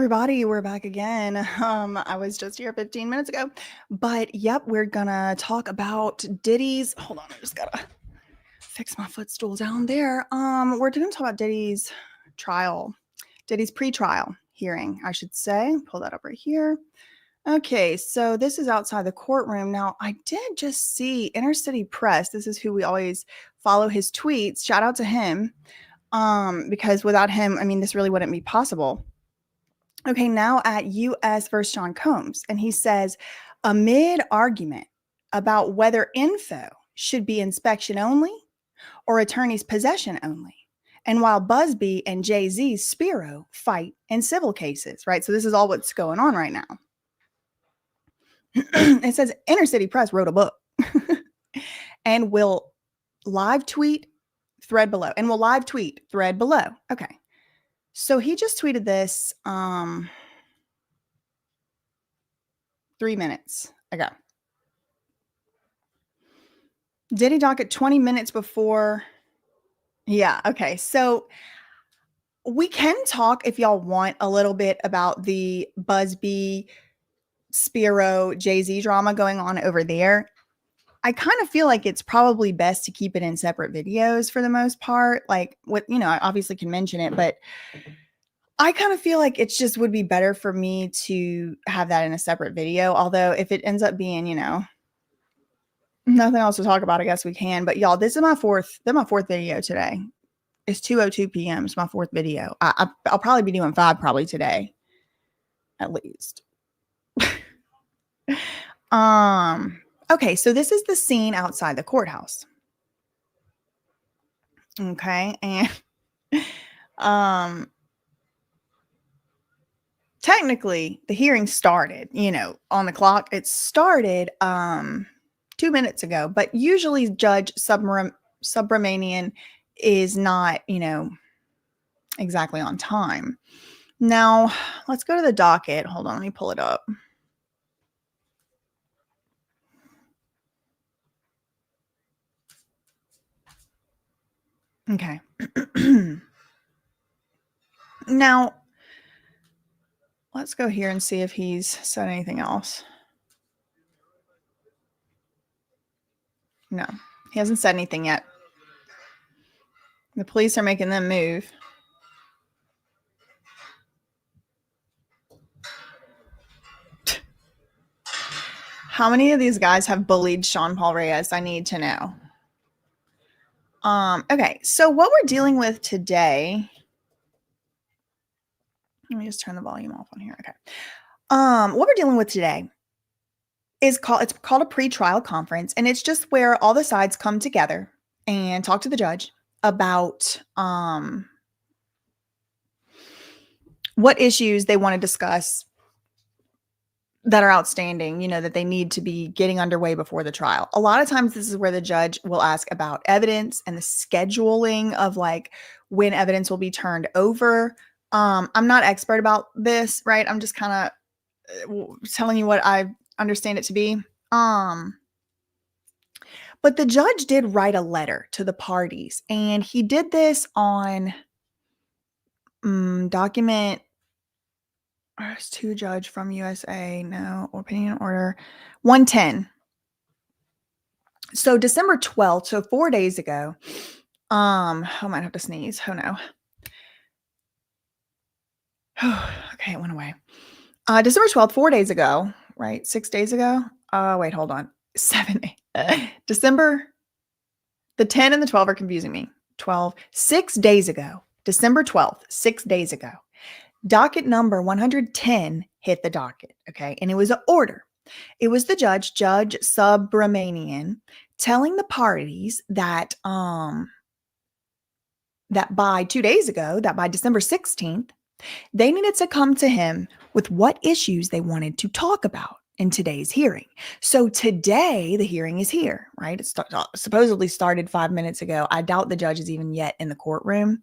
everybody, we're back again. I was just here 15 minutes ago, but yep, we're gonna talk about Diddy's. Hold on, I just gotta fix my footstool down there. We're gonna talk about Diddy's trial, Diddy's pretrial hearing, I should say. Pull that up right here. Okay, so this is outside the courtroom. Now, I did just see Inner City Press. This is who we always follow his tweets. Shout out to him. Because without him, I mean, this really wouldn't be possible. Okay, now at U.S. versus Sean Combs, and he says, amid argument about whether info should be inspection only or attorney's possession only, and while Busby and Jay-Z's Spiro fight in civil cases, right? So this is all what's going on right now. It says Inner City Press wrote a book and will live tweet thread below. Okay. So he just tweeted this 3 minutes ago. Diddy Docket 20 minutes before. Yeah, okay. So we can talk, if y'all want, a little bit about the Busby, Spiro, Jay-Z drama going on over there. I kind of feel like it's probably best to keep it in separate videos for the most part. Like, what, I obviously can mention it, but I kind of feel like it just would be better for me to have that in a separate video. Although if it ends up being, nothing else to talk about, I guess we can. But y'all, this is my fourth video today. It's 2:02 p.m. It's my fourth video. I'll probably be doing 5 probably today, at least. Okay, so this is the scene outside the courthouse. Okay, and technically the hearing started, on the clock. It started 2 minutes ago, but usually Judge Subramanian is not, exactly on time. Now, let's go to the docket. Hold on, let me pull it up. Okay. Now, let's go here and see if he's said anything else. No, he hasn't said anything yet. The police are making them move. How many of these guys have bullied Sean Paul Reyes? I need to know. Okay, so what we're dealing with today. Let me just turn the volume off on here. Okay. What we're dealing with today is called a pretrial conference, and it's just where all the sides come together and talk to the judge about what issues they want to discuss that are outstanding, that they need to be getting underway before the trial. A lot of times this is where the judge will ask about evidence and the scheduling of like when evidence will be turned over. I'm not expert about this, right? I'm just kind of telling you what I understand it to be. But the judge did write a letter to the parties, and he did this on document to judge from USA. No, opinion order 110. So December 12th, so 4 days ago. I might have to sneeze. Oh no. Okay, it went away. December 12th, 4 days ago, right? 6 days ago. Wait, hold on. 7 December. The 10 and the 12 are confusing me. 12, 6 days ago. December 12th, 6 days ago. Docket number 110 hit the docket, okay? And it was an order. It was the Judge Subramanian, telling the parties that by 2 days ago, that by December 16th, they needed to come to him with what issues they wanted to talk about in today's hearing. So today, the hearing is here, right? It supposedly started 5 minutes ago. I doubt the judge is even yet in the courtroom.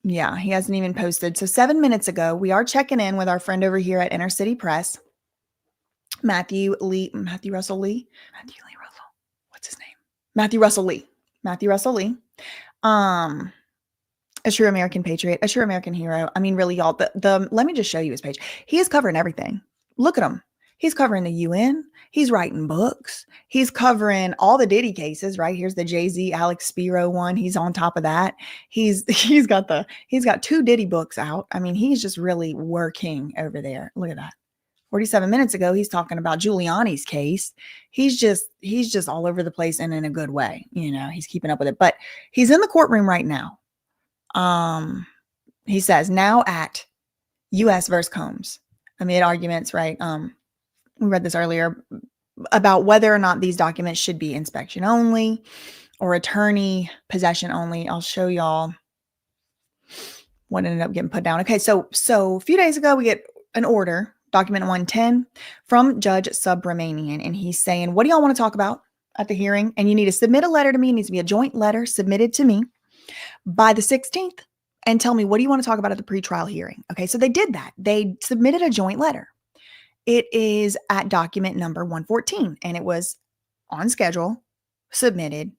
Yeah, he hasn't even posted. So 7 minutes ago, we are checking in with our friend over here at Inner City Press, Matthew Russell Lee. What's his name? Matthew Russell Lee. A true American patriot, a true American hero. I mean, really, y'all, let me just show you his page. He is covering everything. Look at him. He's covering the UN. He's writing books. He's covering all the Diddy cases, right? Here's the Jay-Z, Alex Spiro one. He's on top of that. He's got 2 Diddy books out. I mean, he's just really working over there. Look at that. 47 minutes ago, he's talking about Giuliani's case. He's just all over the place and in a good way. You know, he's keeping up with it. But he's in the courtroom right now. He says now at U.S. versus Combs amid arguments, right? We read this earlier about whether or not these documents should be inspection only or attorney possession only. I'll show y'all what ended up getting put down. Okay, so a few days ago, we get an order, document 110, from Judge Subramanian, and he's saying, what do y'all want to talk about at the hearing? And you need to submit a letter to me. It needs to be a joint letter submitted to me by the 16th and tell me, what do you want to talk about at the pretrial hearing? Okay, so they did that. They submitted a joint letter. It is at document number 114, and it was on schedule, submitted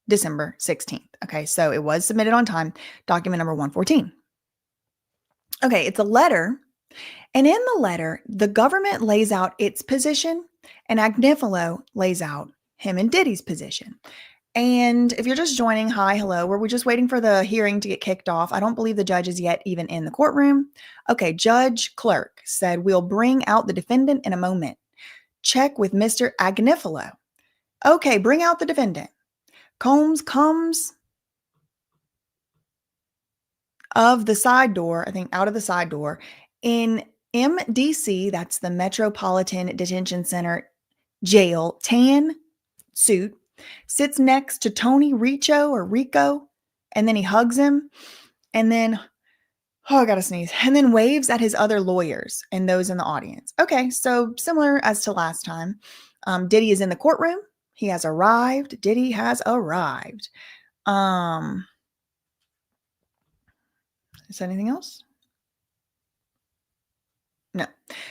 December 16th. Okay, so it was submitted on time, document number 114. Okay, it's a letter, and in the letter, the government lays out its position, and Agnifilo lays out him and Diddy's position. And if you're just joining, hi, hello, we're just waiting for the hearing to get kicked off. I don't believe the judge is yet even in the courtroom. Okay, Judge Clerk said, we'll bring out the defendant in a moment. Check with Mr. Agnifilo. Okay, bring out the defendant. Combs comes of the side door, I think out of the side door, in MDC, that's the Metropolitan Detention Center jail, tan suit, sits next to Tony Rico, and then he hugs him, and then, oh, I gotta sneeze, and then waves at his other lawyers and those in the audience. Okay, so similar as to last time. Diddy is in the courtroom. He has arrived. Diddy has arrived. Is there anything else? No.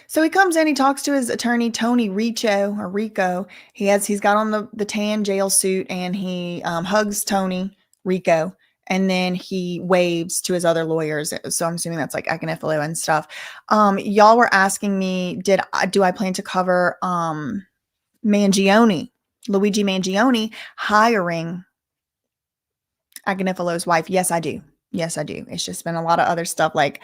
So he comes in, he talks to his attorney, Tony Rico. He's got on the tan jail suit, and he hugs Tony Rico, and then he waves to his other lawyers. So I'm assuming that's like Agnifilo and stuff. Y'all were asking me, do I plan to cover Mangione, Luigi Mangione hiring Agnifilo's wife? Yes, I do. Yes, I do. It's just been a lot of other stuff like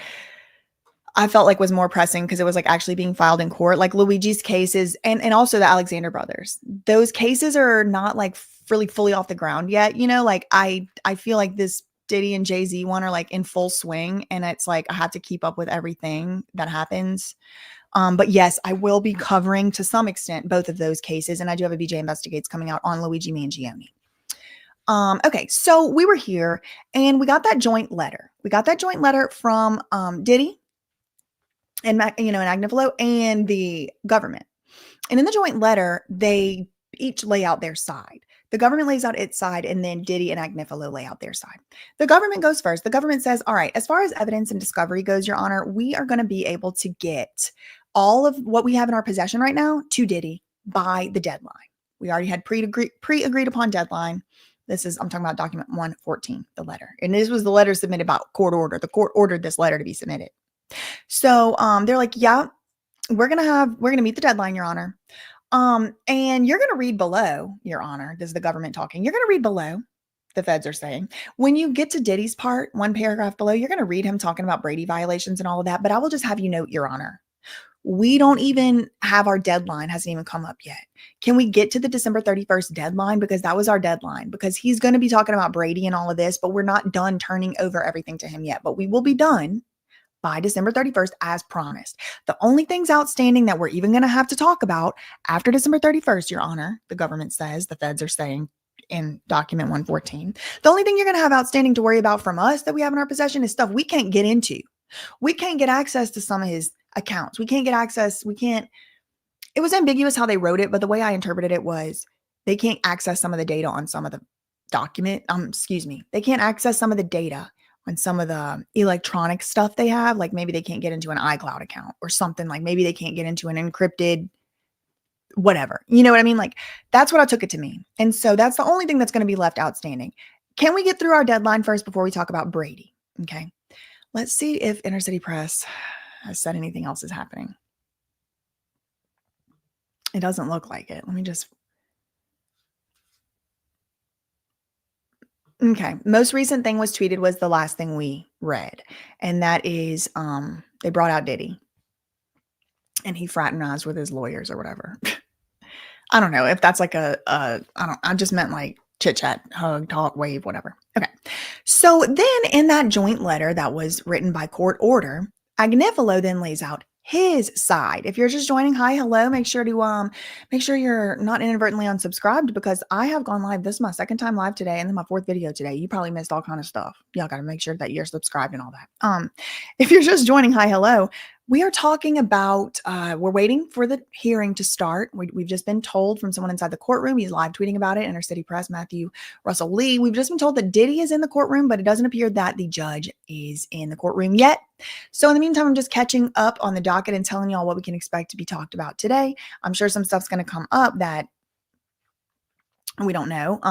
I felt like was more pressing because it was like actually being filed in court. Like Luigi's cases and also the Alexander brothers. Those cases are not like really fully off the ground yet. You know, like I feel like this Diddy and Jay-Z one are like in full swing, and it's like I have to keep up with everything that happens. But yes, I will be covering to some extent both of those cases, and I do have a BJ Investigates coming out on Luigi Mangione. Okay, so we were here and we got that joint letter. We got that joint letter from Diddy and Agnifilo and the government. And in the joint letter, they each lay out their side. The government lays out its side, and then Diddy and Agnifilo lay out their side. The government goes first. The government says, all right, as far as evidence and discovery goes, Your Honor, we are going to be able to get all of what we have in our possession right now to Diddy by the deadline. We already had pre-agreed upon deadline. I'm talking about document 114, the letter. And this was the letter submitted by court order. The court ordered this letter to be submitted. So they're like, yeah, we're going to meet the deadline, Your Honor. And you're going to read below, Your Honor. This is the government talking. You're going to read below, the feds are saying. When you get to Diddy's part, one paragraph below, you're going to read him talking about Brady violations and all of that. But I will just have you note, Your Honor, we don't even have our deadline, hasn't even come up yet. Can we get to the December 31st deadline? Because that was our deadline, because he's going to be talking about Brady and all of this, but we're not done turning over everything to him yet. But we will be done by December 31st as promised. The only things outstanding that we're even going to have to talk about after December 31st, Your Honor, the government says, the feds are saying in document 114, the only thing you're going to have outstanding to worry about from us that we have in our possession is stuff we can't get into. We can't get access to some of his accounts. We can't get access. It was ambiguous how they wrote it, but the way I interpreted it was they can't access some of the data on some of the they can't access some of the data on some of the electronic stuff they have. Like maybe they can't get into an iCloud account or something, like maybe they can't get into an encrypted whatever. You know what I mean? Like that's what I took it to mean. And so that's the only thing that's going to be left outstanding. Can we get through our deadline first before we talk about Brady? Okay. Let's see if Inner City Press has said anything else is happening. It doesn't look like it. Let me just. Okay. Most recent thing was tweeted was the last thing we read. And that is they brought out Diddy. And he fraternized with his lawyers or whatever. I don't know if that's like I just meant like chit chat, hug, talk, wave, whatever. Okay. So then in that joint letter that was written by court order, Agnifilo then lays out his side. If you're just joining, hi, hello, make sure you're not inadvertently unsubscribed because I have gone live. This is my second time live today and then my fourth video today. You probably missed all kind of stuff. Y'all got to make sure that you're subscribed and all that. If you're just joining, hi, hello. We are talking about, we're waiting for the hearing to start. We've just been told from someone inside the courtroom. He's live tweeting about it. Inner City Press, Matthew Russell Lee. We've just been told that Diddy is in the courtroom, but it doesn't appear that the judge is in the courtroom yet. So in the meantime, I'm just catching up on the docket and telling y'all what we can expect to be talked about today. I'm sure some stuff's going to come up that we don't know.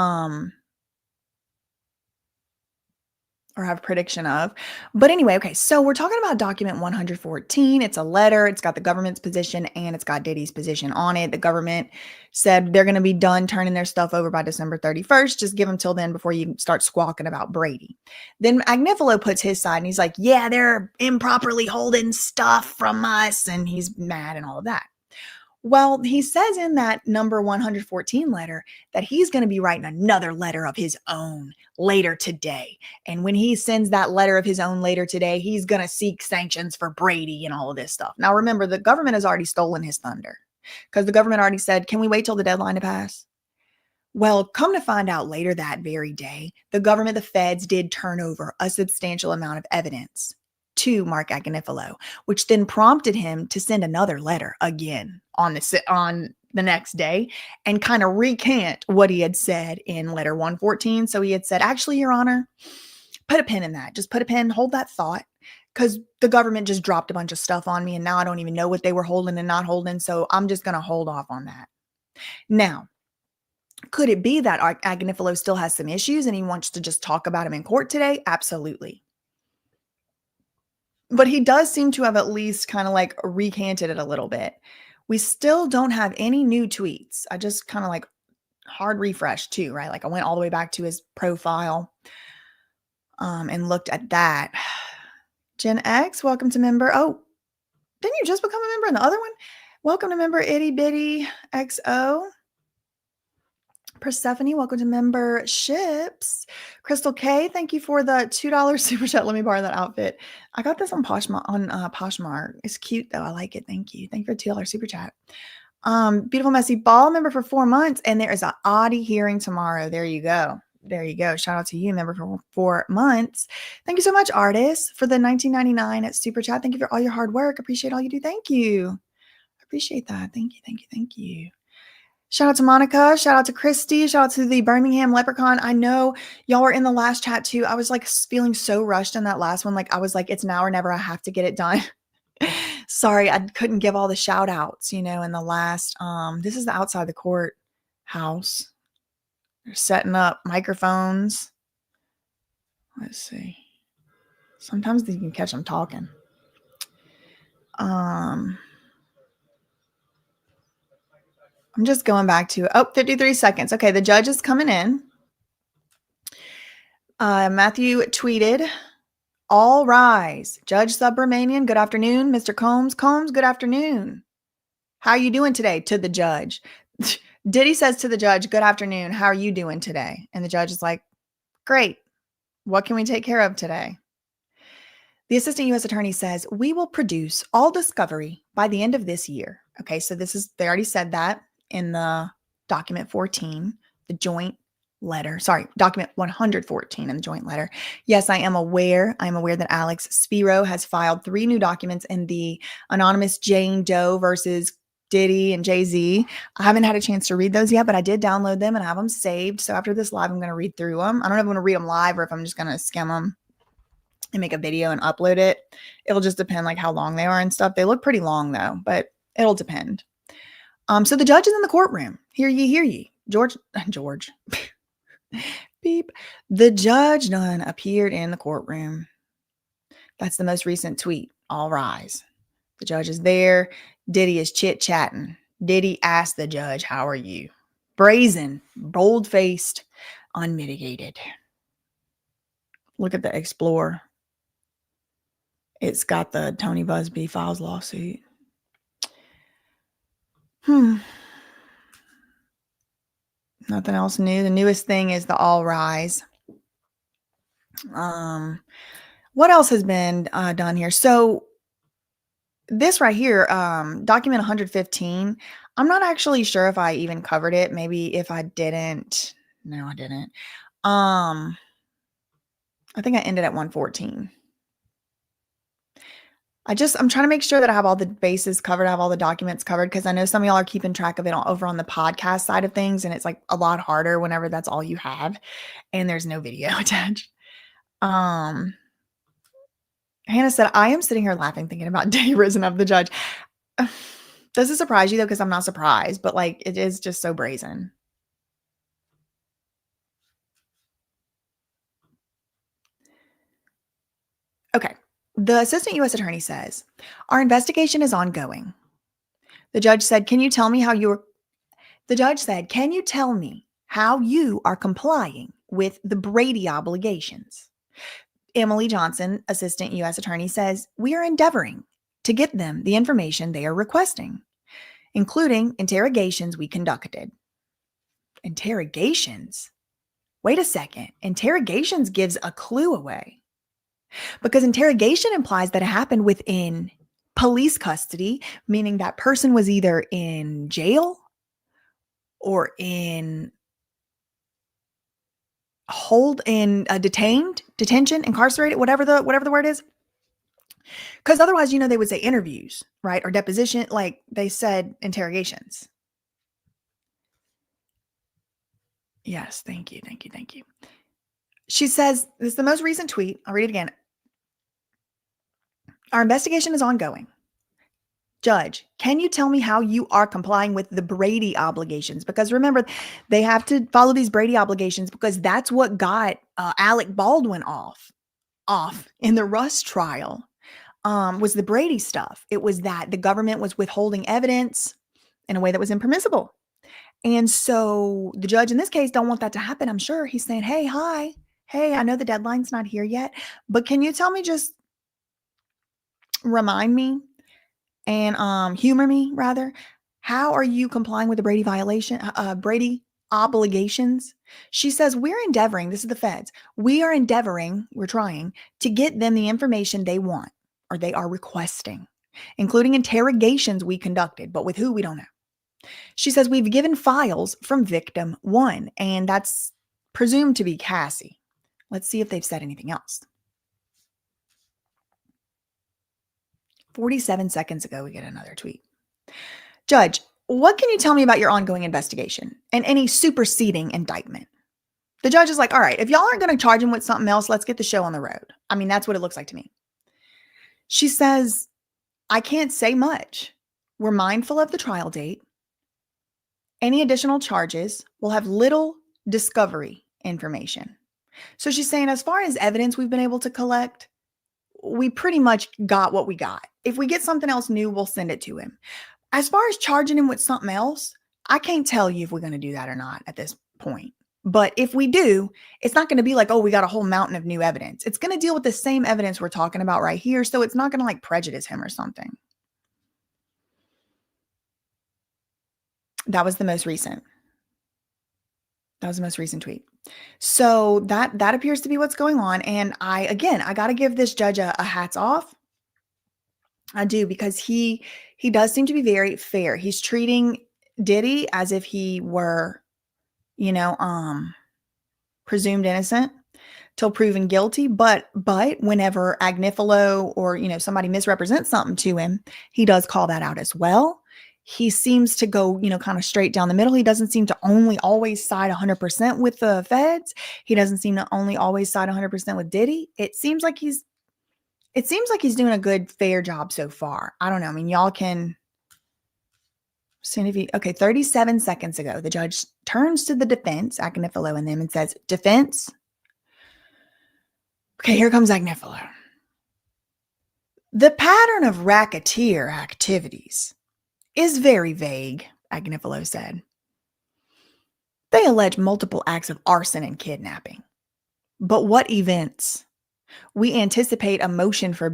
Or have prediction of. But anyway, okay, so we're talking about document 114. It's a letter. It's got the government's position and it's got Diddy's position on it. The government said they're going to be done turning their stuff over by December 31st. Just give them till then before you start squawking about Brady. Then Agnifilo puts his side and he's like, yeah, they're improperly holding stuff from us. And he's mad and all of that. Well, he says in that number 114 letter that he's going to be writing another letter of his own later today. And when he sends that letter of his own later today, he's going to seek sanctions for Brady and all of this stuff. Now, remember, the government has already stolen his thunder because the government already said, can we wait till the deadline to pass? Well, come to find out later that very day, the government, the feds did turn over a substantial amount of evidence to Mark Agnifilo, which then prompted him to send another letter again on the next day and kind of recant what he had said in letter 114. So he had said, actually, Your Honor, put a pin in that. Just put a pin, hold that thought, because the government just dropped a bunch of stuff on me and now I don't even know what they were holding and not holding. So I'm just going to hold off on that. Now, could it be that Agnifilo still has some issues and he wants to just talk about him in court today? Absolutely. But he does seem to have at least kind of like recanted it a little bit. We still don't have any new tweets. I just kind of like hard refresh too, right? Like I went all the way back to his profile and looked at that. Gen X, welcome to member. Oh, didn't you just become a member in the other one? Welcome to member Itty Bitty XO. Persephone, welcome to memberships. Crystal K, thank you for the $2 super chat. Let me borrow that outfit. I got this on Poshmark. It's cute though. I like it. Thank you. Thank you for the $2 super chat. Beautiful Messy Ball member for 4 months, and there is an DIDDY hearing tomorrow. There you go. There you go. Shout out to you, member for 4 months. Thank you so much, artist, for the $19.99 super chat. Thank you for all your hard work. Appreciate all you do. Thank you. I appreciate that. Thank you. Thank you. Thank you. Shout out to Monica. Shout out to Christy. Shout out to the Birmingham Leprechaun. I know y'all were in the last chat too. I was like feeling so rushed in that last one. Like I was like, it's now or never. I have to get it done. Sorry, I couldn't give all the shout outs, in the last, this is the outside the court house. They're setting up microphones. Let's see. Sometimes you can catch them talking. I'm just going back to, 53 seconds. Okay, the judge is coming in. Matthew tweeted, all rise. Judge Subramanian, good afternoon. Mr. Combs, good afternoon. How are you doing today? To the judge. Diddy says to the judge, good afternoon. How are you doing today? And the judge is like, great. What can we take care of today? The assistant U.S. attorney says, we will produce all discovery by the end of this year. Okay, so they already said that in the document 14, the joint letter. Sorry, document 114 in the joint letter. Yes, I am aware. I am aware that Alex Spiro has filed 3 new documents in the anonymous Jane Doe versus Diddy and Jay-Z. I haven't had a chance to read those yet, but I did download them and have them saved. So after this live, I'm going to read through them. I don't know if I'm going to read them live or if I'm just going to skim them and make a video and upload it. It'll just depend like how long they are and stuff. They look pretty long though, but it'll depend. So the judge is in the courtroom. Hear ye, hear ye. George. Beep. The judge done appeared in the courtroom. That's the most recent tweet. All rise. The judge is there. Diddy is chit-chatting. Diddy asked the judge, how are you? Brazen, bold-faced, unmitigated. Look at the Explorer. It's got the Tony Busby files lawsuit. Nothing else new. The newest thing is the all rise. What else has been done here? So this right here, document 115, I'm not actually sure if I even covered it. Maybe if I didn't. No, I didn't. I think I ended at 114. I'm trying to make sure that I have all the bases covered. I have all the documents covered because I know some of y'all are keeping track of it over on the podcast side of things. And it's like a lot harder whenever that's all you have and there's no video attached. Hannah said, I am sitting here laughing, thinking about Diddy risen up the judge. Does it surprise you though? Because I'm not surprised, but like it is just so brazen. Okay. The assistant U.S. attorney says, our investigation is ongoing. The judge said, can you tell me how you are complying with the Brady obligations? Emily Johnson, assistant U.S. attorney, says, we are endeavoring to get them the information they are requesting, including interrogations we conducted. Interrogations? Wait a second. Interrogations gives a clue away. Because interrogation implies that it happened within police custody, meaning that person was either in jail or in detention, incarcerated, whatever the word is. Because otherwise, they would say interviews, right? Or deposition, like they said interrogations. Yes, thank you. She says, this is the most recent tweet. I'll read it again. Our investigation is ongoing. Judge, can you tell me how you are complying with the Brady obligations? Because remember, they have to follow these Brady obligations because that's what got Alec Baldwin off in the Rust trial, was the Brady stuff. It was that the government was withholding evidence in a way that was impermissible. And so the judge in this case don't want that to happen. I'm sure he's saying, hey, I know the deadline's not here yet, but can you tell me, just remind me and humor me rather, how are you complying with the Brady obligations? She says, we're endeavoring, this is the feds, we're trying to get them the information they want or they are requesting, including interrogations we conducted, but with who, we don't know. She says, we've given files from victim 1, and that's presumed to be Cassie. Let's see if they've said anything else. 47 seconds ago, we get another tweet. Judge, what can you tell me about your ongoing investigation and any superseding indictment? The judge is like, all right, if y'all aren't going to charge him with something else, let's get the show on the road. I mean, that's what it looks like to me. She says, I can't say much. We're mindful of the trial date. Any additional charges will have little discovery information. So she's saying, as far as evidence we've been able to collect, we pretty much got what we got. If we get something else new, we'll send it to him. As far as charging him with something else, I can't tell you if we're going to do that or not at this point. But if we do, it's not going to be like, oh, we got a whole mountain of new evidence. It's going to deal with the same evidence we're talking about right here. So it's not going to like prejudice him or something. That was the most recent. tweet. So that appears to be what's going on. And I got to give this judge a hats off. I do, because he does seem to be very fair. He's treating Diddy as if he were, presumed innocent till proven guilty. But whenever Agnifilo or, somebody misrepresents something to him, he does call that out as well. He seems to go, kind of straight down the middle. He doesn't seem to only always side 100% with the feds. He doesn't seem to only always side 100% with Diddy. It seems like he's doing a good, fair job so far. I don't know. I mean, y'all can Soon if you, okay, 37 seconds ago, the judge turns to the defense, Agnifilo and them, and says, defense. Okay, here comes Agnifilo. The pattern of racketeer activities is very vague, Agnifilo said. They allege multiple acts of arson and kidnapping. But what events? We anticipate a motion for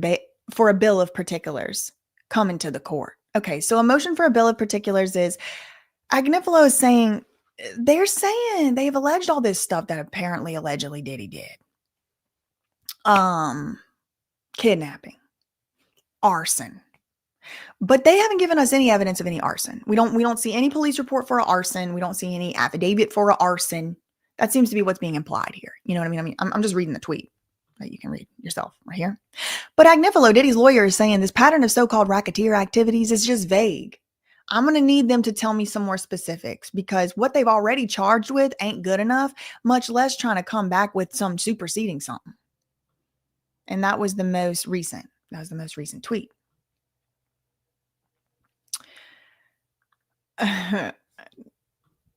a bill of particulars coming to the court. Okay, so a motion for a bill of particulars is, Agnifilo is saying, they're saying they've alleged all this stuff that apparently allegedly Diddy did. Kidnapping, arson. But they haven't given us any evidence of any arson. We don't see any police report for an arson. We don't see any affidavit for an arson. That seems to be what's being implied here. You know what I mean? I'm just reading the tweet that you can read yourself right here. But Agnifilo, Diddy's lawyer, is saying this pattern of so-called racketeer activities is just vague. I'm going to need them to tell me some more specifics because what they've already charged with ain't good enough, much less trying to come back with some superseding something. And that was the most recent. That was the most recent tweet.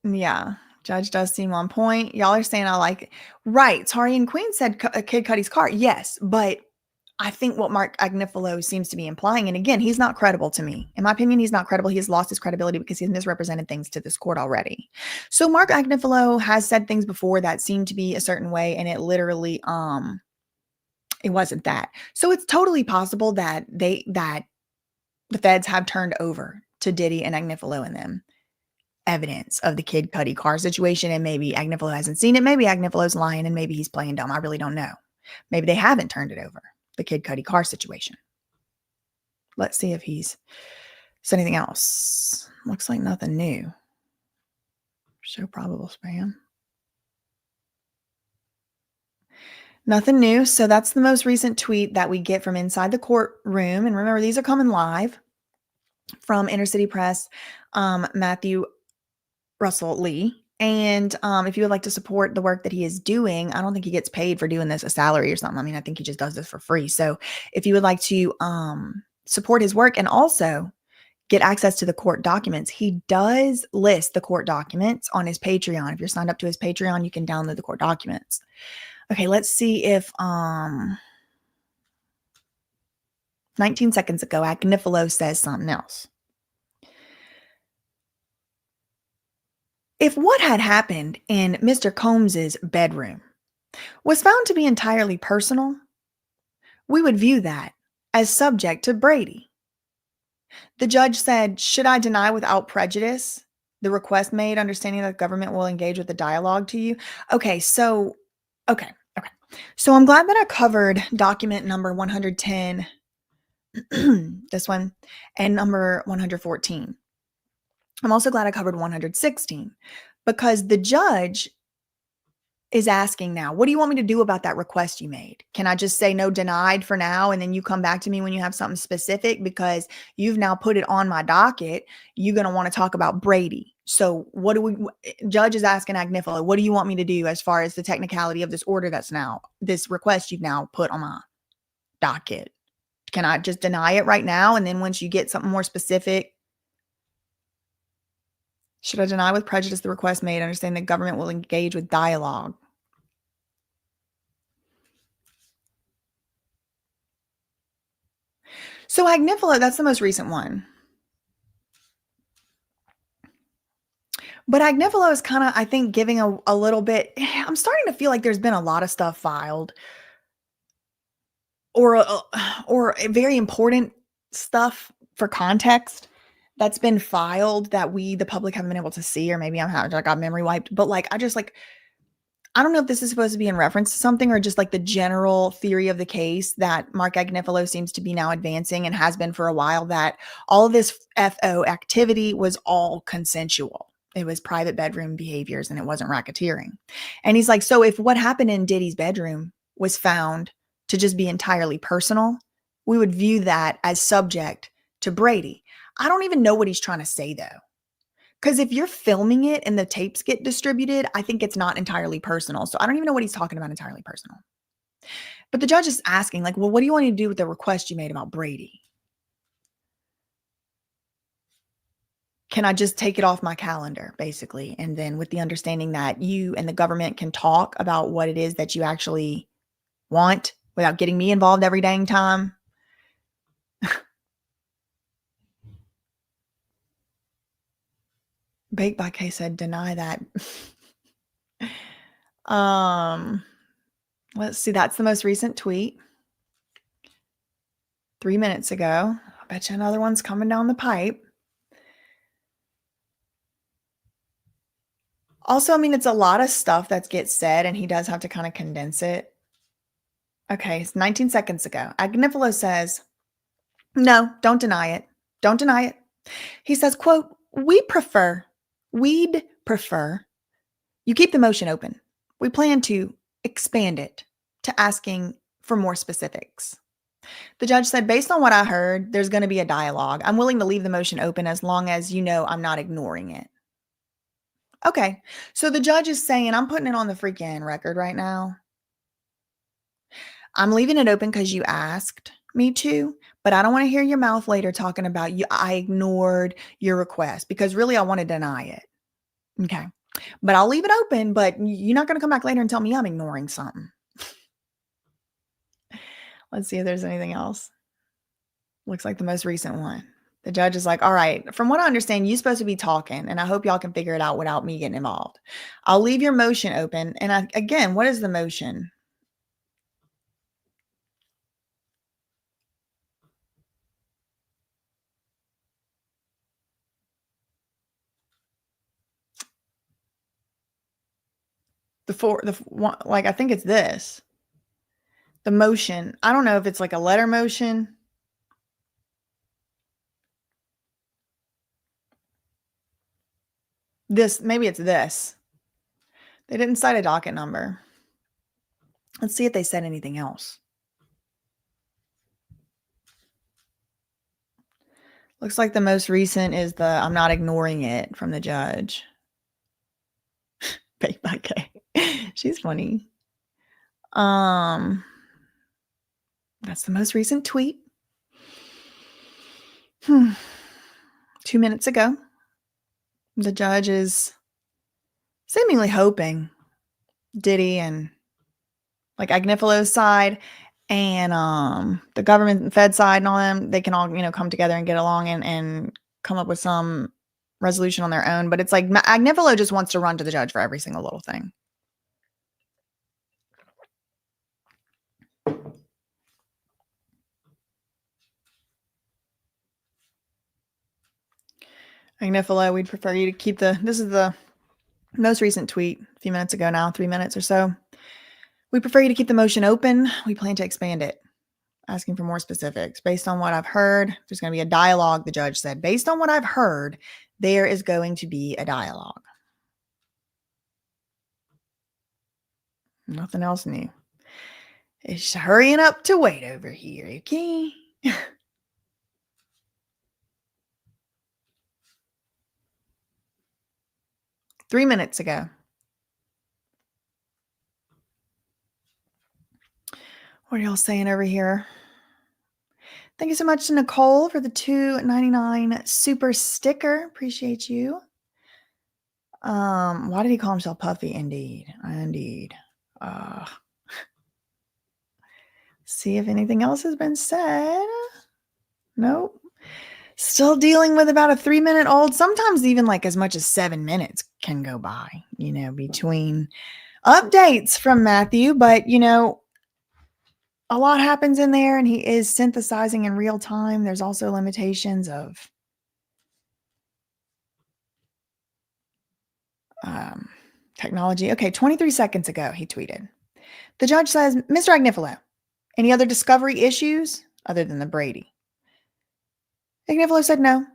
Yeah, judge does seem on point. Y'all are saying I like it. Right. Tari and Queen said Kid Cudi's car. Yes, but I think what Mark Agnifilo seems to be implying, and again, he's not credible to me. In my opinion, he's not credible. He has lost his credibility because he's misrepresented things to this court already. So Mark Agnifilo has said things before that seemed to be a certain way, and it literally, it wasn't that. So it's totally possible that the feds have turned over to Diddy and Agnifilo and them evidence of the Kid Cudi car situation, and maybe Agnifilo hasn't seen it. Maybe Agnifilo's lying, and maybe he's playing dumb. I really don't know. Maybe they haven't turned it over. The Kid Cudi car situation. Let's see if he's said anything else. Looks like nothing new. Show probable spam. Nothing new. So that's the most recent tweet that we get from inside the courtroom. And remember, these are coming live from Inner City Press, Matthew Russell Lee. And if you would like to support the work that he is doing, I don't think he gets paid for doing this, a salary or something. I mean, I think he just does this for free. So if you would like to support his work and also get access to the court documents, he does list the court documents on his Patreon. If you're signed up to his Patreon, you can download the court documents. Okay, let's see if 19 seconds ago, Agnifilo says something else. If what had happened in Mr. Combs's bedroom was found to be entirely personal, we would view that as subject to Brady. The judge said, should I deny without prejudice the request made, understanding that the government will engage with the dialogue to you? Okay. So I'm glad that I covered document number 110, this one, and number 114. I'm also glad I covered 116 because the judge is asking now, what do you want me to do about that request you made? Can I just say no, denied for now, and then you come back to me when you have something specific because you've now put it on my docket? You're going to want to talk about Brady. So judge is asking Agnifilo, what do you want me to do as far as the technicality of this order this request you've now put on my docket? Can I just deny it right now? And then once you get something more specific, should I deny with prejudice the request made, understanding the government will engage with dialogue? So Agnifilo, that's the most recent one. But Agnifilo is kind of, I think, giving a little bit, I'm starting to feel like there's been a lot of stuff filed or very important stuff for context that's been filed that the public haven't been able to see, or maybe I got memory wiped, but I don't know if this is supposed to be in reference to something or just like the general theory of the case that Mark Agnifilo seems to be now advancing and has been for a while, that all of this FO activity was all consensual. It was private bedroom behaviors and it wasn't racketeering. And he's like, so if what happened in Diddy's bedroom was found to just be entirely personal, we would view that as subject to Brady. I don't even know what he's trying to say though. Because if you're filming it and the tapes get distributed, I think it's not entirely personal. So I don't even know what he's talking about entirely personal. But the judge is asking, like, well, what do you want to do with the request you made about Brady? can I just take it off my calendar, basically? And then with the understanding that you and the government can talk about what it is that you actually want without getting me involved every dang time. Baked by K said, deny that. Let's see. That's the most recent tweet. 3 minutes ago. I bet you another one's coming down the pipe. Also, I mean, it's a lot of stuff that gets said, and he does have to kind of condense it. Okay, it's 19 seconds ago. Agnifilo says, no, don't deny it. Don't deny it. He says, quote, we'd prefer, you keep the motion open. We plan to expand it to asking for more specifics. The judge said, based on what I heard, there's going to be a dialogue. I'm willing to leave the motion open as long as you know I'm not ignoring it. Okay, so the judge is saying, I'm putting it on the freaking record right now. I'm leaving it open because you asked me to, but I don't want to hear your mouth later talking about you. I ignored your request because really I want to deny it. Okay, but I'll leave it open, but you're not going to come back later and tell me I'm ignoring something. Let's see if there's anything else. Looks like the most recent one. The judge is like, all right, from what I understand, you're supposed to be talking, and I hope y'all can figure it out without me getting involved. I'll leave your motion open. And again, what is the motion? I think it's this. The motion. I don't know if it's like a letter motion. Maybe it's this. They didn't cite a docket number. Let's see if they said anything else. Looks like the most recent is the I'm not ignoring it from the judge. Baked by K. She's funny. That's the most recent tweet. 2 minutes ago. The judge is seemingly hoping Diddy and like Agnifilo's side and the government and Fed side and all them, they can all, come together and get along and come up with some resolution on their own. But it's like Agnifilo just wants to run to the judge for every single little thing. Agnifilo, we'd prefer you to keep this is the most recent tweet a few minutes ago now, 3 minutes or so. We prefer you to keep the motion open. We plan to expand it, asking for more specifics. Based on what I've heard, there's going to be a dialogue, the judge said. Based on what I've heard, there is going to be a dialogue. Nothing else new. It's hurrying up to wait over here, okay? 3 minutes ago. What are y'all saying over here? Thank you so much to Nicole for the $2.99 super sticker. Appreciate you. Why did he call himself Puffy? Indeed. See if anything else has been said. Nope. Still dealing with about a 3-minute-old. Sometimes even like as much as 7 minutes can go by, between updates from Matthew. But, a lot happens in there and he is synthesizing in real time. There's also limitations of technology. Okay, 23 seconds ago, he tweeted. The judge says, Mr. Agnifilo, any other discovery issues other than the Brady? Agnifilo said no.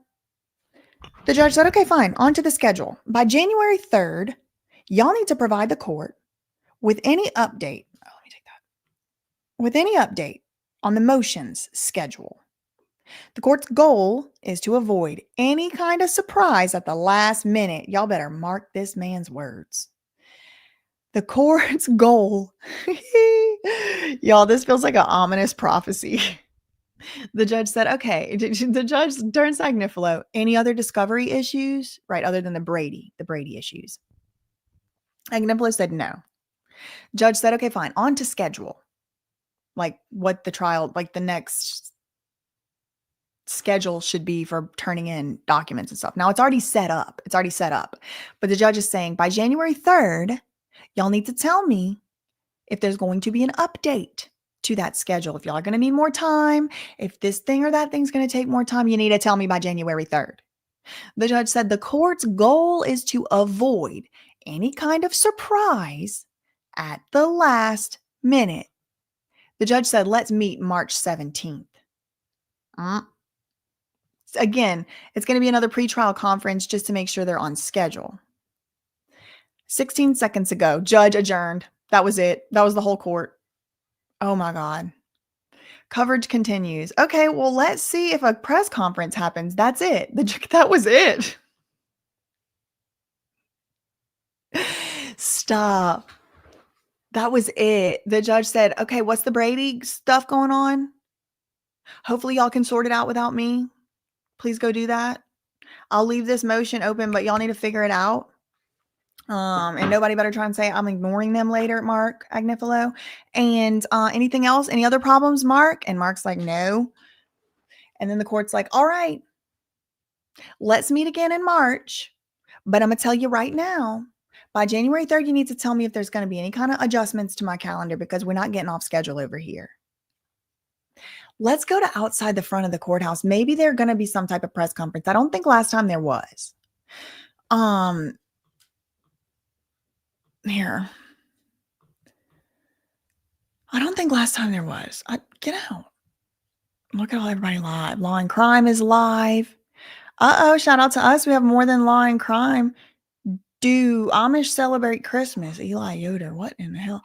The judge said, okay, fine, on to the schedule. By January 3rd, y'all need to provide the court with any update. With any update on the motions schedule. The court's goal is to avoid any kind of surprise at the last minute. Y'all better mark this man's words. The court's goal. Y'all, this feels like an ominous prophecy. The judge said, okay. The judge turns to Agnifilo. Any other discovery issues? Right, other than the Brady issues. Agnifilo said no. Judge said, okay, fine. On to schedule. Like what the trial, like the next schedule should be for turning in documents and stuff. Now it's already set up. But the judge is saying by January 3rd, y'all need to tell me if there's going to be an update to that schedule. If y'all are going to need more time, if this thing or that thing's going to take more time, you need to tell me by January 3rd. The judge said the court's goal is to avoid any kind of surprise at the last minute. The judge said, let's meet March 17th. Again, it's going to be another pretrial conference just to make sure they're on schedule. 16 seconds ago, judge adjourned. That was it. That was the whole court. Oh my God. Coverage continues. Okay, well, let's see if a press conference happens. That's it. That was it. Stop. That was it. The judge said, okay, what's the Brady stuff going on? Hopefully y'all can sort it out without me. Please go do that. I'll leave this motion open, but y'all need to figure it out. And nobody better try and say I'm ignoring them later, Mark Agnifilo. And anything else? Any other problems, Mark? And Mark's like, no. And then the court's like, all right, let's meet again in March. But I'm going to tell you right now, by January 3rd, you need to tell me if there's going to be any kind of adjustments to my calendar because we're not getting off schedule over here. Let's go to outside the front of the courthouse. Maybe there's going to be some type of press conference. I don't think last time there was. Here. I don't think last time there was. Get out. Look at all everybody live. Law and Crime is live. Uh-oh, shout out to us. We have more than Law and Crime. Do Amish celebrate Christmas? Eli Yoder. What in the hell?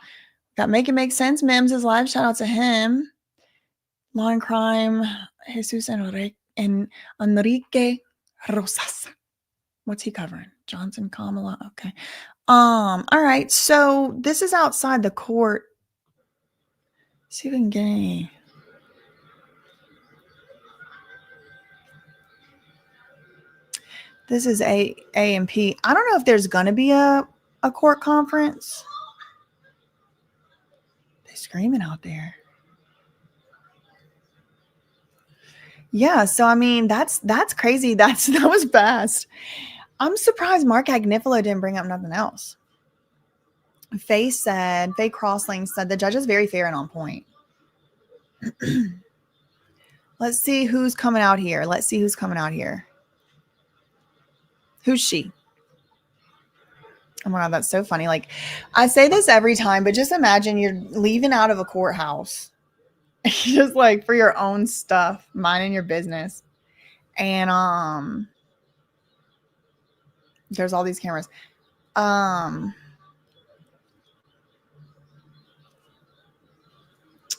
Got Make It Make Sense. Mims is live. Shout out to him. Law and Crime. Jesus Enrique Rosas. What's he covering? Johnson, Kamala. Okay. All right. So this is outside the court. See if we can get any. This is A&P. I don't know if there's going to be a court conference. They're screaming out there. Yeah. So, I mean, that's crazy. That was fast. I'm surprised Mark Agnifilo didn't bring up nothing else. Faye Crosling said the judge is very fair and on point. Let's see who's coming out here. Who's she? Oh my God, that's so funny. Like, I say this every time, but just imagine you're leaving out of a courthouse. Just like for your own stuff, minding your business. And there's all these cameras.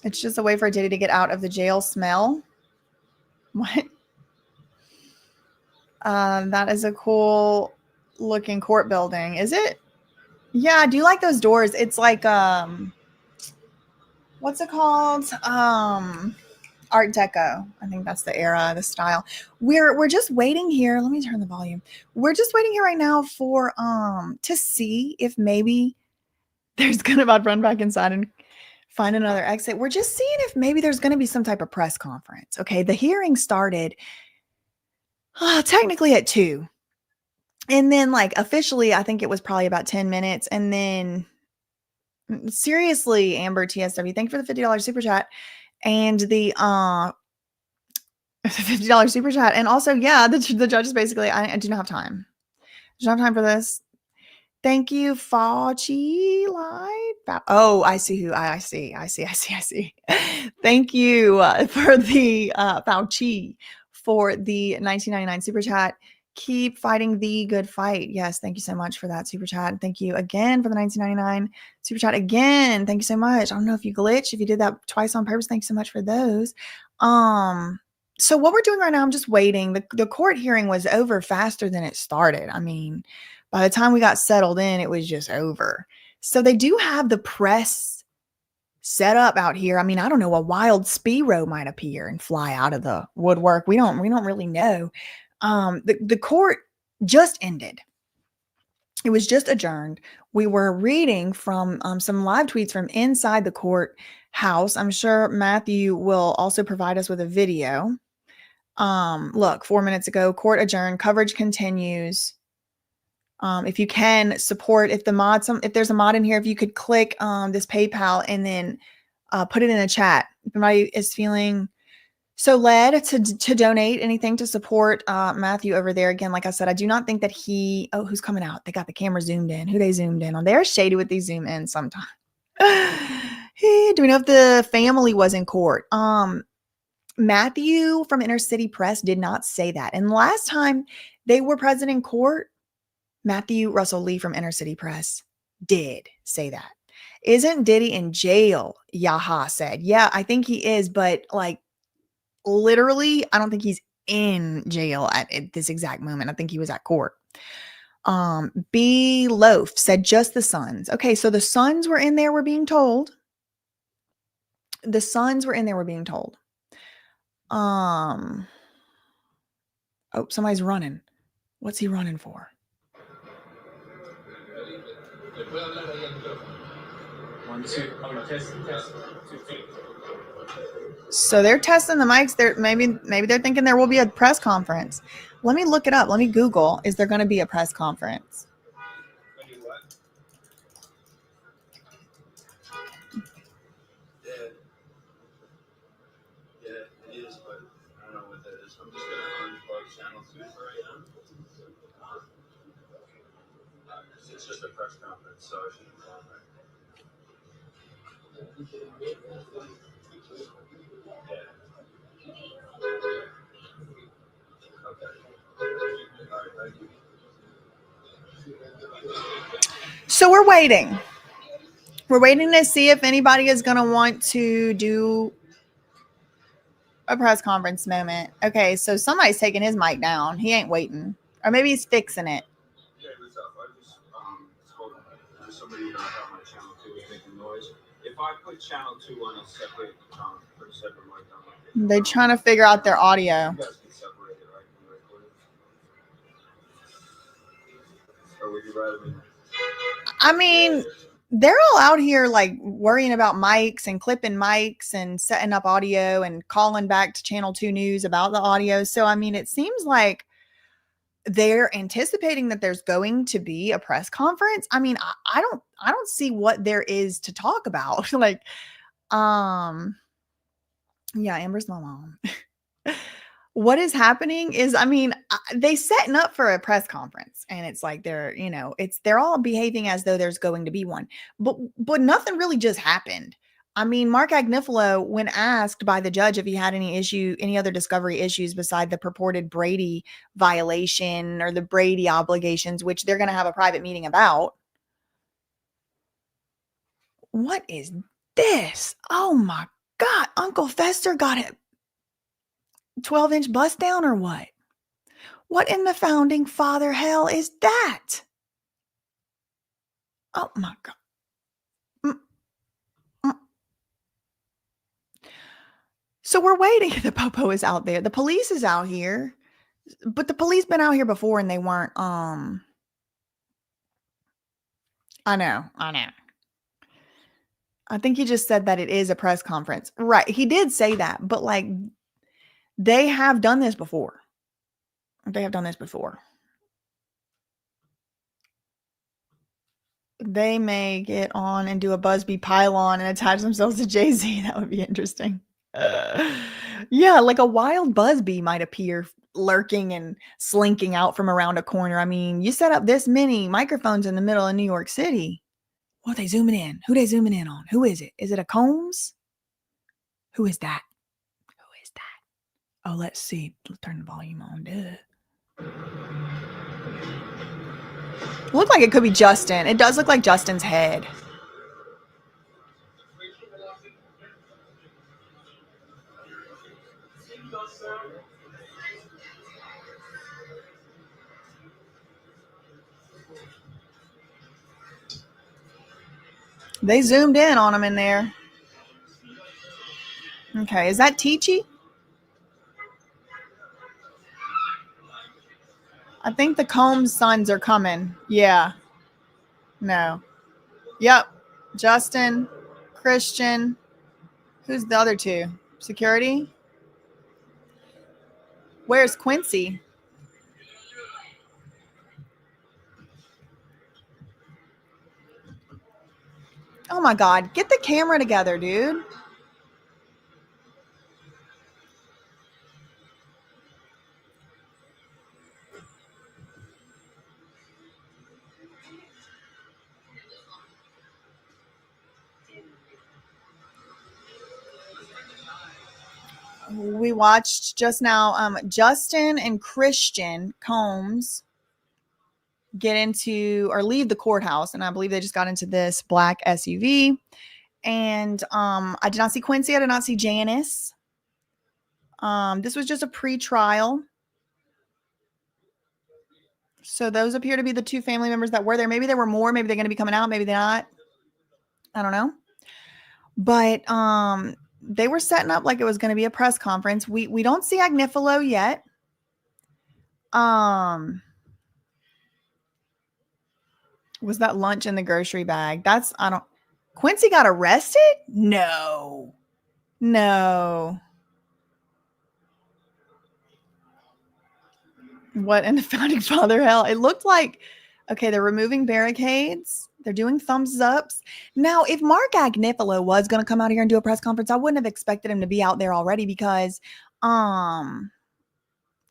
It's just a way for Diddy to get out of the jail smell. What? That is a cool looking court building. Is it? Yeah, I do like those doors. It's like, what's it called? Art Deco. I think that's the era, the style. We're just waiting here. Let me turn the volume. We're just waiting here right now for, to see if maybe there's going to run back inside and find another exit. We're just seeing if maybe there's going to be some type of press conference. Okay. The hearing started technically at 2. And then like officially, I think it was probably about 10 minutes. And then seriously, Amber TSW, thank you for the $50 super chat and the $50 super chat. And also, yeah, the judge is basically, I do not have time. I don't have time for this. Thank you, Fauci Light. Oh, I see who. I see. Thank you for the Fauci for the 1999 super chat. Keep fighting the good fight. Yes, thank you so much for that super chat. Thank you again for the 1999 super chat again. Thank you so much. I don't know if you glitched, if you did that twice on purpose. Thanks so much for those. So what we're doing right now, I'm just waiting. The court hearing was over faster than it started. I mean, by the time we got settled in, it was just over. So they do have the press set up out here. I mean, I don't know, a wild Spearow might appear and fly out of the woodwork. We don't really know. The court just ended. It was just adjourned. We were reading from some live tweets from inside the courthouse. I'm sure Matthew will also provide us with a video. Look, 4 minutes ago, court adjourned, coverage continues. If you can support, if there's a mod in here, if you could click this PayPal and then put it in the chat. If anybody is feeling so led to donate anything to support Matthew over there. Again, like I said, I do not think that who's coming out? They got the camera zoomed in. Who they zoomed in on? They're shady with these zoom in sometimes. Do we know if the family was in court? Matthew from Inner City Press did not say that. And last time they were present in court, Matthew Russell Lee from Inner City Press did say that. Isn't Diddy in jail? Yaha said. Yeah, I think he is, but like literally, I don't think he's in jail at this exact moment. I think he was at court. B Loaf said just the sons. Okay, so the sons were in there, we're being told. The sons were in there, we're being told. Oh, somebody's running. What's he running for? So they're testing the mics. Maybe they're thinking there will be a press conference. Let me look it up. Let me Google. Is there going to be a press conference? It's just a press conference, so I shouldn't go on there. So we're waiting. We're waiting to see if anybody is going to want to do a press conference moment. Okay, so somebody's taking his mic down. He ain't waiting. Or maybe he's fixing it. Yeah, what's up? I just spoke to somebody about my channel 2 was making noise. If I put channel 2 on a separate mic on, they're trying to figure out their audio. You guys can separate it, right? From the recording? Or would you rather me? I mean, they're all out here like worrying about mics and clipping mics and setting up audio and calling back to Channel 2 News about the audio. So, I mean, it seems like they're anticipating that there's going to be a press conference. I mean, I don't see what there is to talk about. Like, yeah, Amber's my mom. What is happening is, I mean, they setting up for a press conference and it's like they're all behaving as though there's going to be one, but nothing really just happened. I mean, Mark Agnifilo, when asked by the judge if he had any other discovery issues beside the purported Brady violation or the Brady obligations, which they're going to have a private meeting about. What is this? Oh my God, Uncle Fester got it. 12-inch bust down or what? What in the founding father hell is that? Oh my God. So we're waiting. The popo is out there. The police is out here. But the police been out here before and they weren't I know. I think he just said that it is a press conference. Right. He did say that, but like they have done this before. They may get on and do a Busby pylon and attach themselves to Jay-Z. That would be interesting. Yeah, like a wild Busby might appear lurking and slinking out from around a corner. I mean, you set up this many microphones in the middle of New York City. What are they zooming in? Who they zooming in on? Who is it? Is it a Combs? Who is that? Oh, let's see. Let's turn the volume on. Look like it could be Justin. It does look like Justin's head. They zoomed in on him in there. Okay, is that Teachy? I think the Combs sons are coming. Yeah. No. Yep. Justin, Christian. Who's the other two? Security? Where's Quincy? Oh my God. Get the camera together, dude. We watched just now Justin and Christian Combs get into or leave the courthouse, and I believe they just got into this black SUV. And I did not see Quincy. I did not see Janice. This was just a pre-trial. So those appear to be the two family members that were there. Maybe there were more. Maybe they're going to be coming out. Maybe they're not. I don't know. But they were setting up like it was going to be a press conference. We don't see Agnifilo yet. Was that lunch in the grocery bag? Quincy got arrested? No. What in the founding father hell? It looked like, okay, they're removing barricades. They're doing thumbs ups. Now, if Mark Agnifilo was going to come out here and do a press conference, I wouldn't have expected him to be out there already because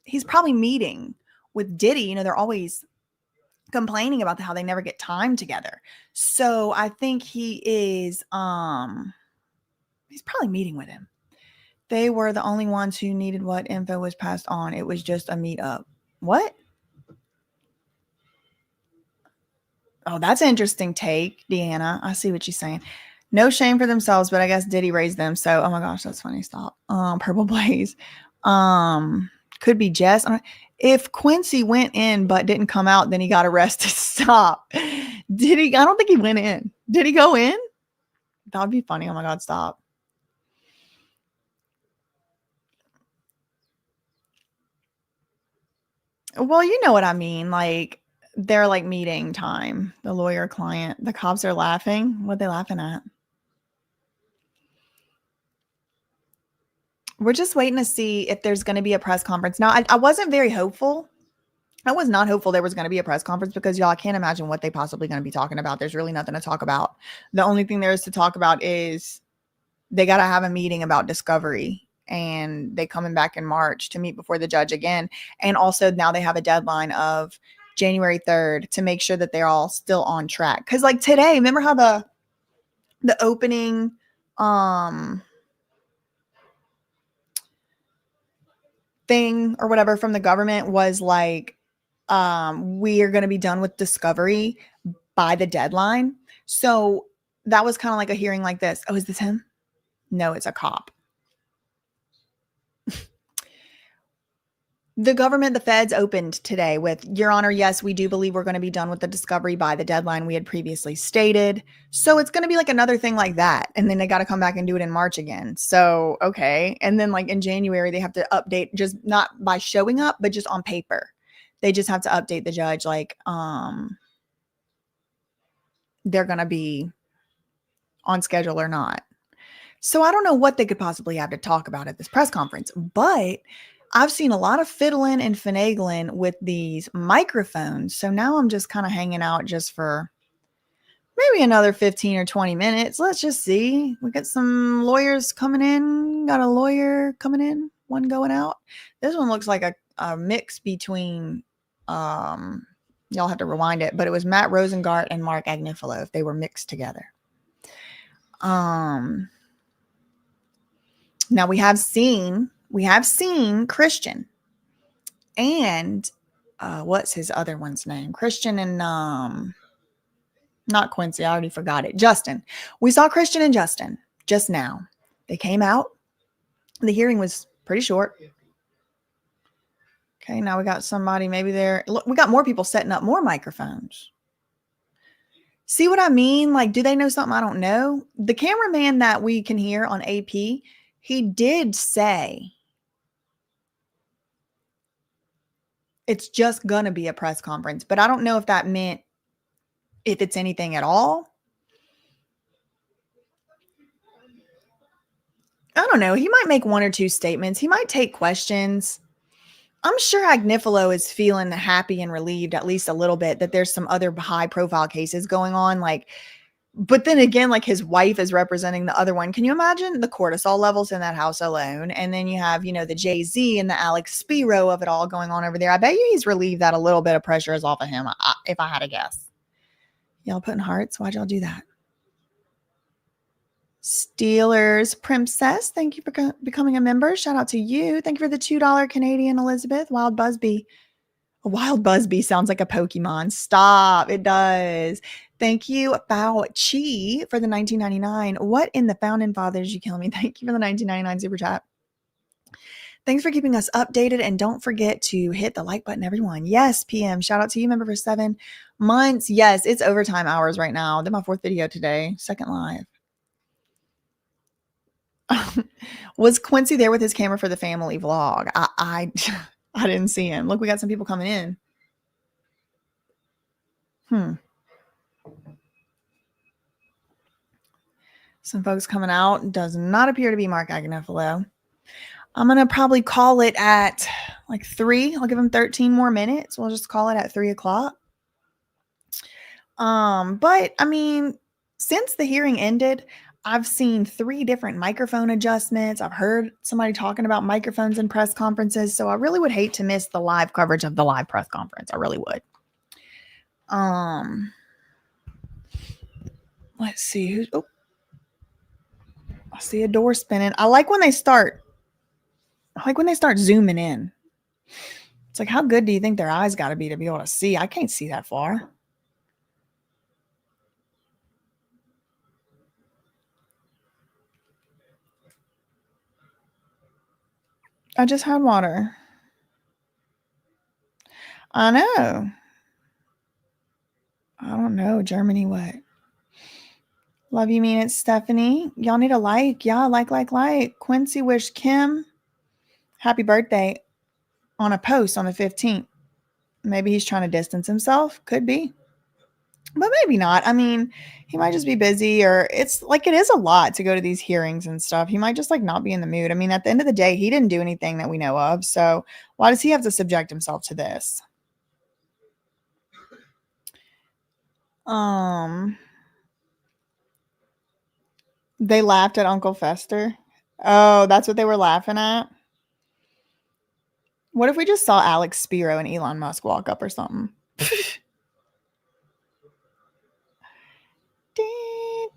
he's probably meeting with Diddy. You know, they're always complaining about how they never get time together. So I think he is, he's probably meeting with him. They were the only ones who needed what info was passed on. It was just a meetup. What? Oh, that's an interesting take, Deanna. I see what you're saying. No shame for themselves, but I guess Diddy raised them. So, oh my gosh, that's funny. Stop. Purple Blaze. Could be Jess. If Quincy went in but didn't come out, then he got arrested. Stop. Did he? I don't think he went in. Did he go in? That would be funny. Oh my God, stop. Well, you know what I mean. Like, they're like meeting time, the lawyer client. The cops are laughing. What are they laughing at? We're just waiting to see if there's going to be a press conference. Now, I wasn't very hopeful. I was not hopeful there was going to be a press conference because y'all, I can't imagine what they possibly going to be talking about. There's really nothing to talk about. The only thing there is to talk about is they got to have a meeting about discovery, and they coming back in March to meet before the judge again. And also now they have a deadline of January 3rd to make sure that they're all still on track. Cause like today, remember how the opening, thing or whatever from the government was like, we are going to be done with discovery by the deadline. So that was kind of like a hearing like this. Oh, is this him? No, it's a cop. The government, the feds opened today with, Your Honor, yes, we do believe we're going to be done with the discovery by the deadline we had previously stated. So it's going to be like another thing like that. And then they got to come back and do it in March again. So, okay. And then like in January, they have to update, just not by showing up, but just on paper. They just have to update the judge like they're going to be on schedule or not. So I don't know what they could possibly have to talk about at this press conference, but I've seen a lot of fiddling and finagling with these microphones. So now I'm just kind of hanging out just for maybe another 15 or 20 minutes. Let's just see. We got some lawyers coming in. Got a lawyer coming in, one going out. This one looks like a mix between, y'all have to rewind it, but it was Matt Rosengart and Mark Agnifilo if they were mixed together. Now we have seen Christian and what's his other one's name? Christian and not Quincy. I already forgot it. Justin. We saw Christian and Justin just now. They came out. The hearing was pretty short. Okay, now we got somebody maybe there. Look, we got more people setting up more microphones. See what I mean? Like, do they know something I don't know? The cameraman that we can hear on AP, he did say it's just going to be a press conference, but I don't know if that meant if it's anything at all. I don't know. He might make one or two statements. He might take questions. I'm sure Agnifilo is feeling happy and relieved at least a little bit that there's some other high profile cases going on. Like, but then again, like his wife is representing the other one. Can you imagine the cortisol levels in that house alone? And then you have, the Jay-Z and the Alex Spiro of it all going on over there. I bet you he's relieved that a little bit of pressure is off of him, if I had to guess. Y'all putting hearts? Why'd y'all do that? Steelers Princess, thank you for becoming a member. Shout out to you. Thank you for the $2 Canadian, Elizabeth. Wild Busby. A Wild Busby sounds like a Pokemon. Stop. It does. Thank you, Bao Chi, for the $19.99. What in the founding fathers you kill me? Thank you for the $19.99 super chat. Thanks for keeping us updated, and don't forget to hit the like button, everyone. Yes, PM. Shout out to you, member, for 7 months. Yes, it's overtime hours right now. I did my 4th video today, 2nd live. Was Quincy there with his camera for the family vlog? I didn't see him. Look, we got some people coming in. Some folks coming out. Does not appear to be Mark Agnifilo. I'm going to probably call it at like 3. I'll give him 13 more minutes. We'll just call it at 3 o'clock. But I mean, since the hearing ended, I've seen 3 different microphone adjustments. I've heard somebody talking about microphones in press conferences. So I really would hate to miss the live coverage of the live press conference. I really would. Let's see I see a door spinning. I like when they start zooming in. It's like, how good do you think their eyes got to be able to see? I can't see that far. I just had water. I know. I don't know. Germany, what? Love you, mean it, Stephanie. Y'all need a like. Yeah, like. Quincy wished Kim happy birthday on a post on the 15th. Maybe he's trying to distance himself. Could be. But maybe not. I mean, he might just be busy, or it's like it is a lot to go to these hearings and stuff. He might just like not be in the mood. I mean, at the end of the day, he didn't do anything that we know of. So why does he have to subject himself to this? They laughed at Uncle Fester. Oh, that's what they were laughing at. What if we just saw Alex Spiro and Elon Musk walk up or something?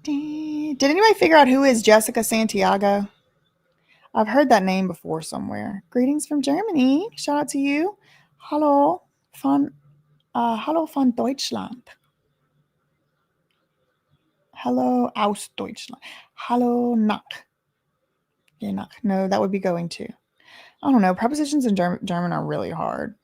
Did anybody figure out who is Jessica Santiago? I've heard that name before somewhere. Greetings from Germany. Shout out to you. Hallo von Deutschland. Hello aus Deutschland. Hallo nach. Yeah, nach. No, that would be going to. I don't know. Prepositions in German are really hard.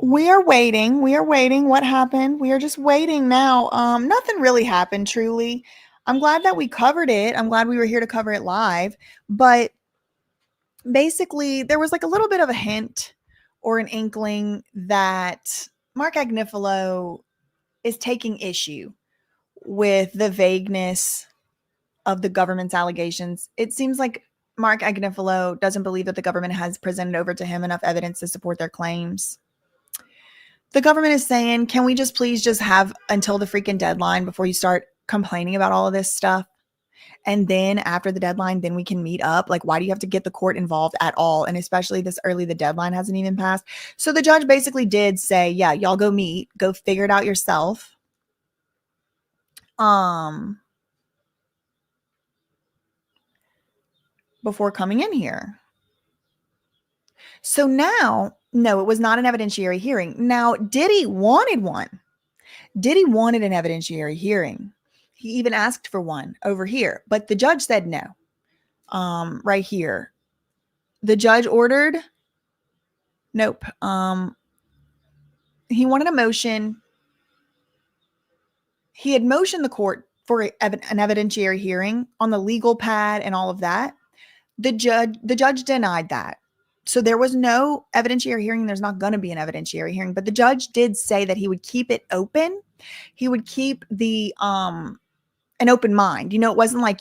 We are waiting. What happened? We are just waiting now. Nothing really happened, truly. I'm glad that we covered it. I'm glad we were here to cover it live. But basically, there was like a little bit of a hint or an inkling that Mark Agnifilo is taking issue with the vagueness of the government's allegations. It seems like Mark Agnifilo doesn't believe that the government has presented over to him enough evidence to support their claims. The government is saying, can we just please just have until the freaking deadline before you start complaining about all of this stuff? And then after the deadline, then we can meet up. Like, why do you have to get the court involved at all? And especially this early, the deadline hasn't even passed. So the judge basically did say, yeah, y'all go meet, go figure it out yourself. Before coming in here. So now, no, it was not an evidentiary hearing. Now, Diddy wanted one. Diddy wanted an evidentiary hearing. He even asked for one over here, but the judge said no. Right here. The judge ordered, nope. He wanted a motion. He had motioned the court for an evidentiary hearing on the legal pad and all of that. The judge denied that. So there was no evidentiary hearing. There's not going to be an evidentiary hearing, but the judge did say that he would keep it open. He would keep the an open mind. You know, it wasn't like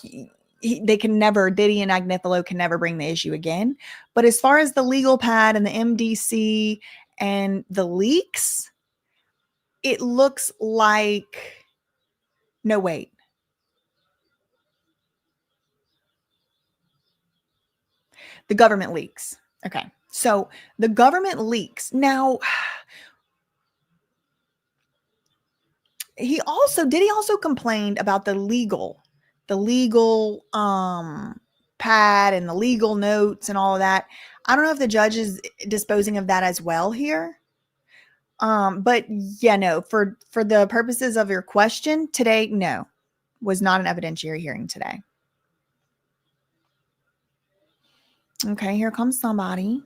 they can never, Diddy and Agnifilo can never bring the issue again. But as far as the legal pad and the MDC and the leaks, it looks like, no, wait. The government leaks. Okay. So the government leaks. Now, Diddy also complained about the legal pad and the legal notes and all of that. I don't know if the judge is disposing of that as well here. But yeah, no, for the purposes of your question today, no, was not an evidentiary hearing today. Okay, here comes somebody.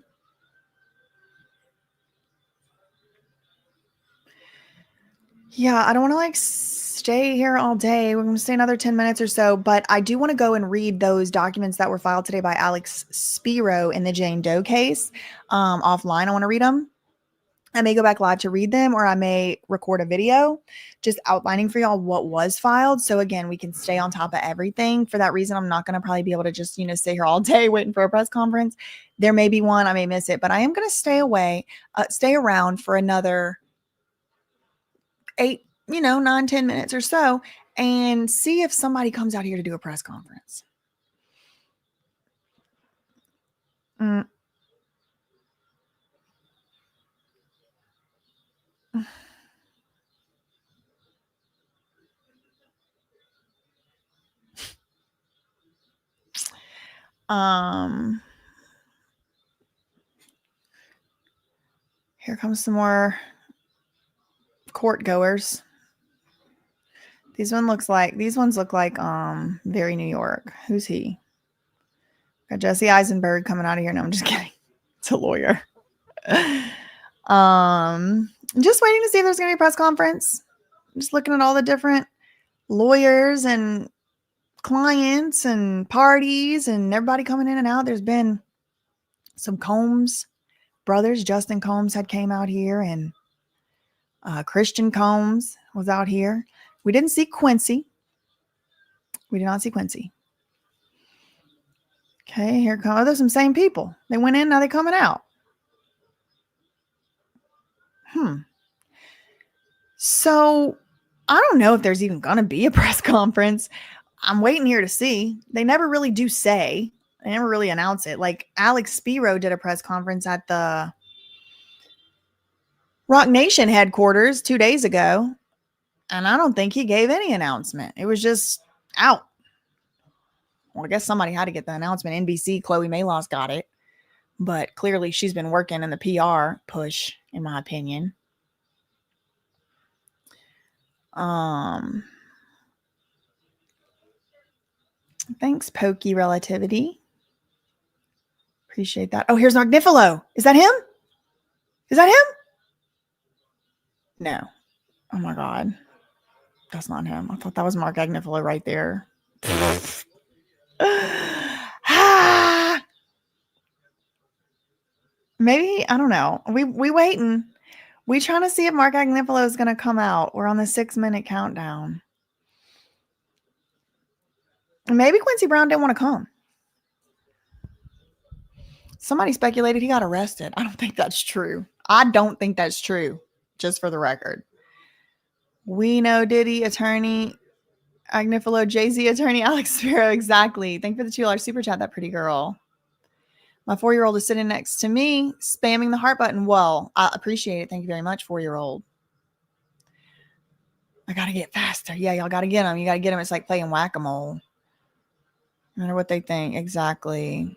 Yeah, I don't want to like stay here all day. We're going to stay another 10 minutes or so, but I do want to go and read those documents that were filed today by Alex Spiro in the Jane Doe case offline. I want to read them. I may go back live to read them, or I may record a video just outlining for y'all what was filed. So again, we can stay on top of everything. For that reason, I'm not going to probably be able to just, stay here all day waiting for a press conference. There may be one, I may miss it, but I am going to stay around for another 8, 9, 10 minutes or so and see if somebody comes out here to do a press conference. Here comes some more court goers. These ones look like very New York. Who's he? Got Jesse Eisenberg coming out of here. No, I'm just kidding. It's a lawyer. Just waiting to see if there's gonna be a press conference. Just looking at all the different lawyers and clients and parties and everybody coming in and out. There's been some Combs brothers. Justin Combs came out here, and Christian Combs was out here. We didn't see Quincy. We did not see Quincy. Okay, here come. Oh, there's some same people. They went in, now they're coming out. So I don't know if there's even going to be a press conference. I'm waiting here to see. They never really do say. They never really announce it. Like Alex Spiro did a press conference at the Rock Nation headquarters 2 days ago, and I don't think he gave any announcement. It was just out. Well, I guess somebody had to get the announcement. NBC, Chloe Malos got it. But clearly she's been working in the PR push, in my opinion. Thanks, Pokey Relativity. Appreciate that. Oh, here's Agnifilo. Is that him? Is that him? No. Oh my God. That's not him. I thought that was Mark Agnifilo right there. Maybe, I don't know. We waiting. We trying to see if Mark Agnifilo is going to come out. We're on the 6-minute countdown. Maybe Quincy Brown didn't want to come. Somebody speculated he got arrested. I don't think that's true. Just for the record. We know Diddy attorney, Agnifilo, Jay-Z attorney, Alex Spiro. Exactly. Thank you for the $2 super chat, that pretty girl. My 4-year-old is sitting next to me, spamming the heart button. Well, I appreciate it. Thank you very much, 4-year-old. I got to get faster. Yeah, y'all got to get them. You got to get them. It's like playing whack-a-mole. No matter what they think. Exactly.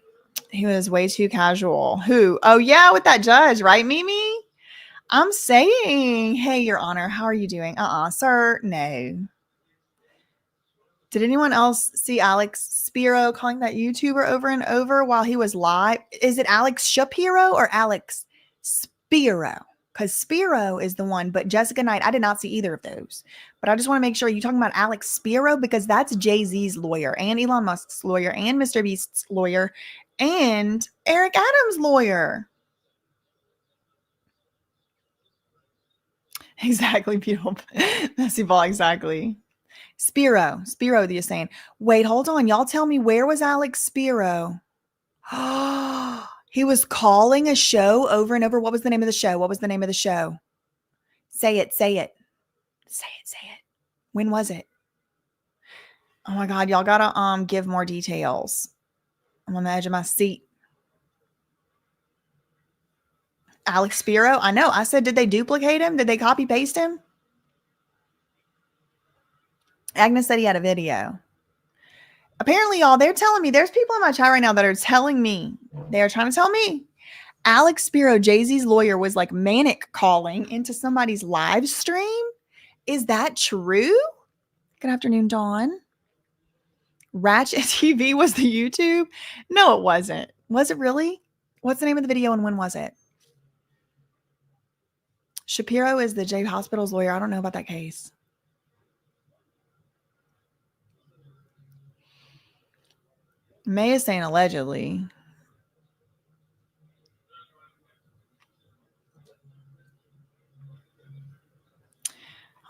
He was way too casual. Who? Oh, yeah, with that judge, right, Mimi? I'm saying, hey, Your Honor, how are you doing? Sir, no. Did anyone else see Alex Spiro calling that YouTuber over and over while he was live? Is it Alex Shapiro or Alex Spiro? because Spiro is the one, but Jessica Knight, I did not see either of those. But I just want to make sure you're talking about Alex Spiro, because that's Jay-Z's lawyer and Elon Musk's lawyer and Mr. Beast's lawyer and Eric Adams' lawyer. Exactly, beautiful. Messy ball, exactly. Spiro the saying. Wait, hold on. Y'all tell me, where was Alex Spiro? He was calling a show over and over. What was the name of the show? What was the name of the show? Say it. Say it. Say it. Say it. When was it? Oh my God, y'all gotta give more details. I'm on the edge of my seat. Alex Spiro? I know. I said, did they duplicate him? Did they copy paste him? Agnes said he had a video. Apparently, y'all, they're telling me, there's people in my chat right now that are telling me, they are trying to tell me, Alex Spiro, Jay-Z's lawyer, was like manic calling into somebody's live stream. Is that true? Good afternoon, Dawn. Ratchet TV was the YouTube? No, it wasn't. Was it really? What's the name of the video and when was it? Shapiro is the J Hospital's lawyer. I don't know about that case. May is saying allegedly.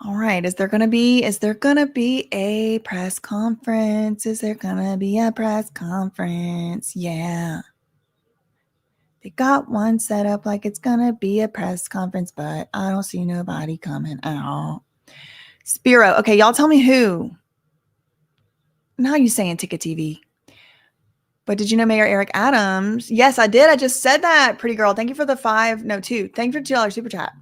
All right. Is there going to be a press conference? Is there going to be a press conference? Yeah. They got one set up like it's going to be a press conference, but I don't see nobody coming out. Spiro. Okay. Y'all tell me who. Now you saying Ticket TV. But did you know Mayor Eric Adams? Yes, I did. I just said that, pretty girl. Thank you for the 2. Thank you for the $2 super chat.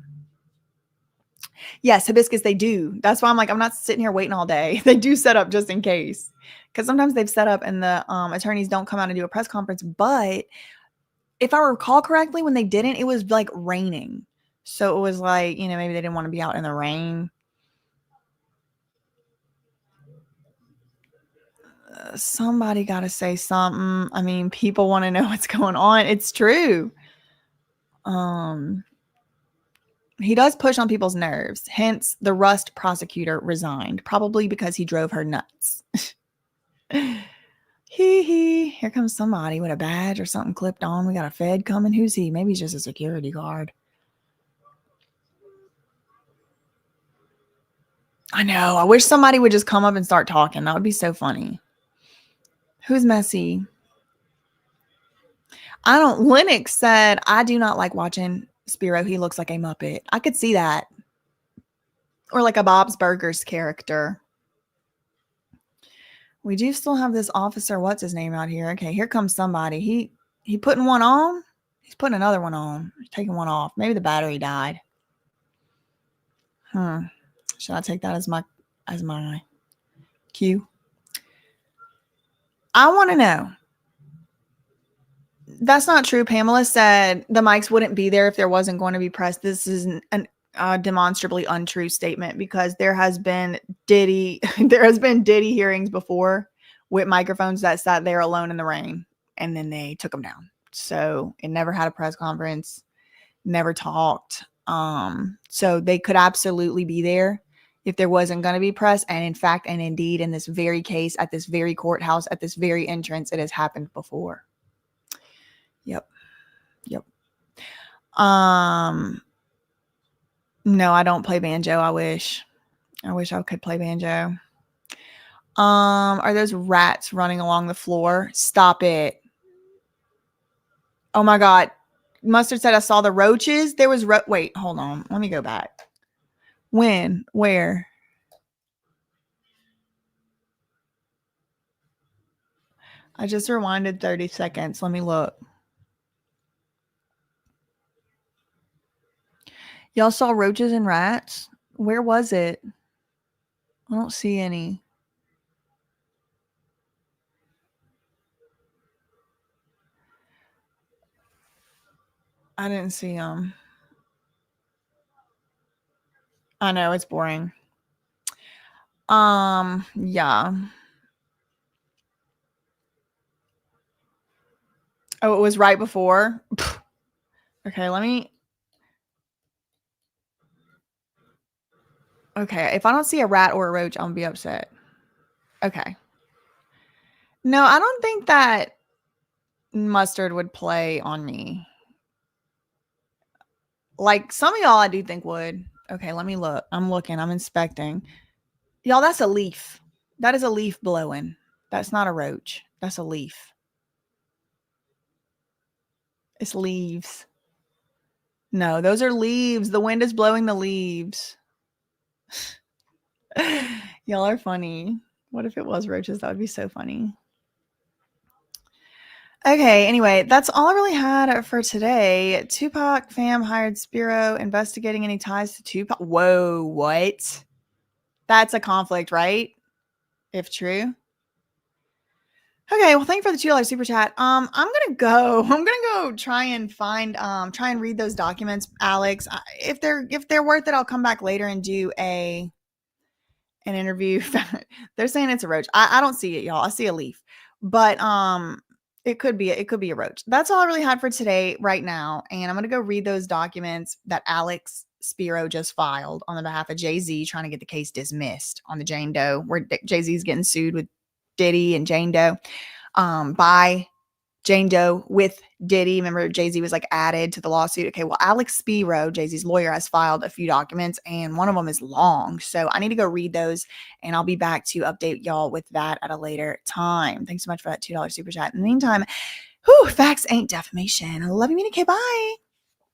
Yes, hibiscus, they do. That's why I'm like, I'm not sitting here waiting all day. They do set up just in case. Because sometimes they've set up and the attorneys don't come out and do a press conference. But if I recall correctly, when they didn't, it was like raining. So it was like, maybe they didn't want to be out in the rain. Somebody got to say something. I mean, people want to know what's going on. It's true. He does push on people's nerves. Hence, the Rust prosecutor resigned, probably because he drove her nuts. Hee. Here comes somebody with a badge or something clipped on. We got a Fed coming. Who's he? Maybe he's just a security guard. I know. I wish somebody would just come up and start talking. That would be so funny. Who's messy? Linux said, I do not like watching Spiro. He looks like a Muppet. I could see that. Or like a Bob's Burgers character. We do still have this officer. What's his name out here? Okay, here comes somebody. He putting one on. He's putting another one on. He's taking one off. Maybe the battery died. Should I take that as my cue? I want to know. That's not true. Pamela said the mics wouldn't be there if there wasn't going to be press. This is a demonstrably untrue statement, because there has been Diddy hearings before with microphones that sat there alone in the rain and then they took them down. So it never had a press conference, never talked. So they could absolutely be there if there wasn't going to be press. And in fact, and indeed, in this very case, at this very courthouse, at this very entrance, it has happened before. Yep. No, I don't play banjo. I wish I could play banjo. Are those rats running along the floor? Stop it. Oh my God. Mustard said I saw the roaches. There was wait, hold on. Let me go back. When? Where? I just rewinded 30 seconds. Let me look. Y'all saw roaches and rats? Where was it? I don't see any. I didn't see them. I know, it's boring. Yeah. Oh, it was right before. Okay, let me Okay, if I don't see a rat or a roach, I'm gonna be upset. Okay. No, I don't think that mustard would play on me. Like some of y'all I do think would. Okay, let me look. I'm looking. I'm inspecting. Y'all, that's a leaf. That is a leaf blowing. That's not a roach. That's a leaf. It's leaves. No, those are leaves. The wind is blowing the leaves. Y'all are funny. What if it was roaches? That would be so funny. Okay, anyway, that's all I really had for today. Tupac fam hired Spiro investigating any ties to Tupac. Whoa, what? That's a conflict, right? If true. Okay, well, thank you for the $2 super chat. I'm gonna go. I'm gonna go try and find try and read those documents, Alex. If they're worth it, I'll come back later and do an interview. They're saying it's a roach. I don't see it, y'all. I see a leaf. But it could be a roach. That's all I really had for today right now. And I'm gonna go read those documents that Alex Spiro just filed on the behalf of Jay-Z, trying to get the case dismissed on the Jane Doe, where Jay-Z's getting sued with Diddy and Jane Doe, by Jane Doe with Diddy. Remember, Jay-Z was like added to the lawsuit. Okay, well, Alex Spiro, Jay-Z's lawyer, has filed a few documents, and one of them is long. So I need to go read those, and I'll be back to update y'all with that at a later time. Thanks so much for that $2 super chat. In the meantime, facts ain't defamation. I love you, Minnie K. Bye.